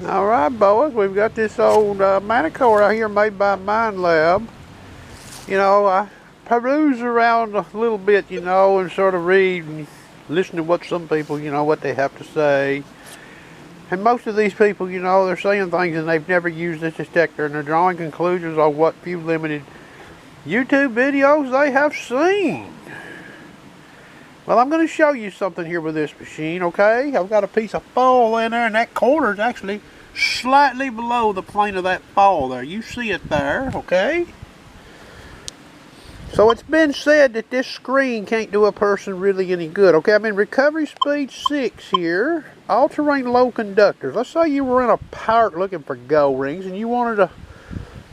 All right, boys, we've got this old Manticore out here made by Minelab. You know, I peruse around a little bit, you know, and sort of read and listen to what some people, you know, what they have to say. And most of these people, you know, they're saying things and they've never used this detector, and they're drawing conclusions on what few limited YouTube videos they have seen. Well, I'm going to show you something here with this machine, okay? I've got a piece of foil in there, and that corner is actually slightly below the plane of that foil there. You see it there, okay? So it's been said that this screen can't do a person really any good, okay? I'm in recovery speed 6 here. All-terrain low conductors. Let's say you were in a park looking for gold rings, and you wanted to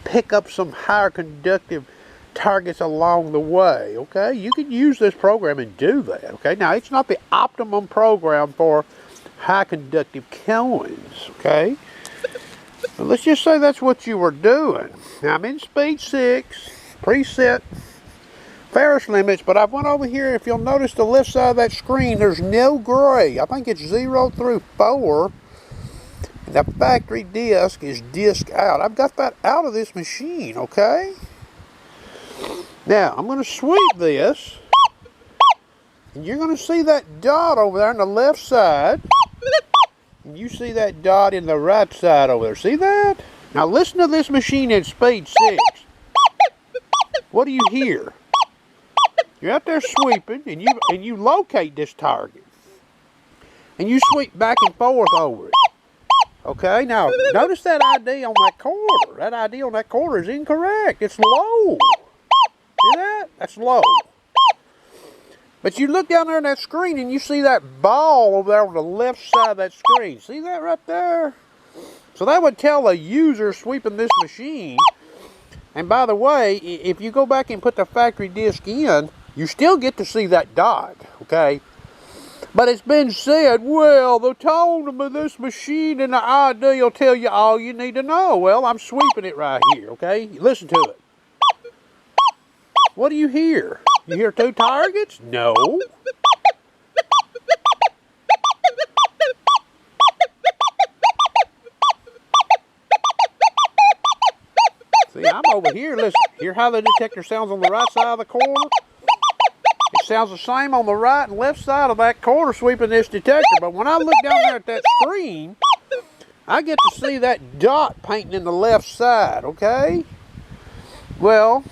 pick up some higher conductive targets along the way, okay? You can use this program and do that, okay? Now, it's not the optimum program for high conductive coins, okay? But let's just say that's what you were doing. Now, I'm in speed 6, preset Ferris limits, but I've went over here. If you'll notice the left side of that screen, there's no gray. I think it's 0 through 4. And the factory disc is disc out. I've got that out of this machine, okay? Now, I'm going to sweep this, and you're going to see that dot over there on the left side, and you see that dot in the right side over there. See that? Now, listen to this machine in speed 6. What do you hear? You're out there sweeping, and you locate this target, and you sweep back and forth over it. Okay, now, notice that ID on that quarter. That ID on that quarter is incorrect. It's low. See that? That's low. But you look down there on that screen and you see that ball over there on the left side of that screen. See that right there? So that would tell a user sweeping this machine. And by the way, if you go back and put the factory disc in, you still get to see that dot, okay? But it's been said, well, the tone of this machine and the ID will tell you all you need to know. Well, I'm sweeping it right here, okay? Listen to it. What do you hear? You hear 2 targets? No. See, I'm over here. Listen, hear how the detector sounds on the right side of the corner? It sounds the same on the right and left side of that corner sweeping this detector. But when I look down there at that screen, I get to see that dot painting in the left side, okay? Well,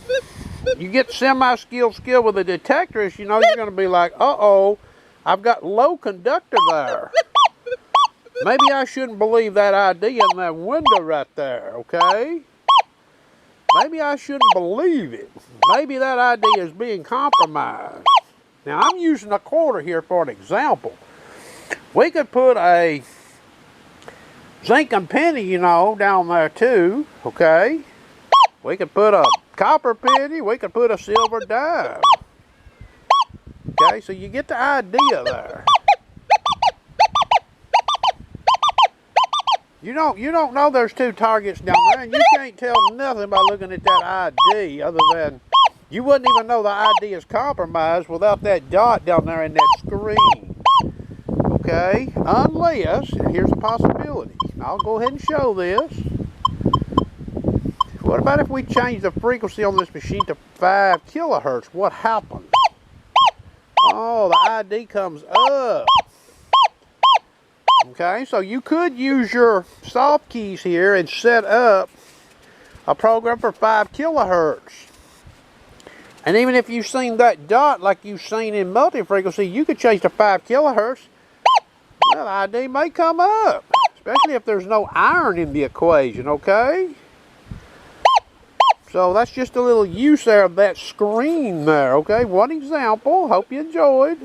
you get semi-skilled with a detectorist, you know, you're going to be like, uh-oh, I've got low conductor there. Maybe I shouldn't believe that ID in that window right there, okay? Maybe I shouldn't believe it. Maybe that ID is being compromised. Now, I'm using a quarter here for an example. We could put a zinc and penny, you know, down there too, okay? We could put a copper penny, we could put a silver dime. Okay, so you get the idea there. You don't know there's 2 targets down there, and you can't tell nothing by looking at that ID other than you wouldn't even know the ID is compromised without that dot down there in that screen. Okay, unless, and here's a possibility. I'll go ahead and show this. What about if we change the frequency on this machine to 5 kilohertz? What happens? Oh, the ID comes up. Okay, so you could use your soft keys here and set up a program for 5 kilohertz. And even if you've seen that dot like you've seen in multi-frequency, you could change to 5 kilohertz. Well, the ID may come up, especially if there's no iron in the equation, okay? So that's just a little use there of that screen there, okay? One example. Hope you enjoyed.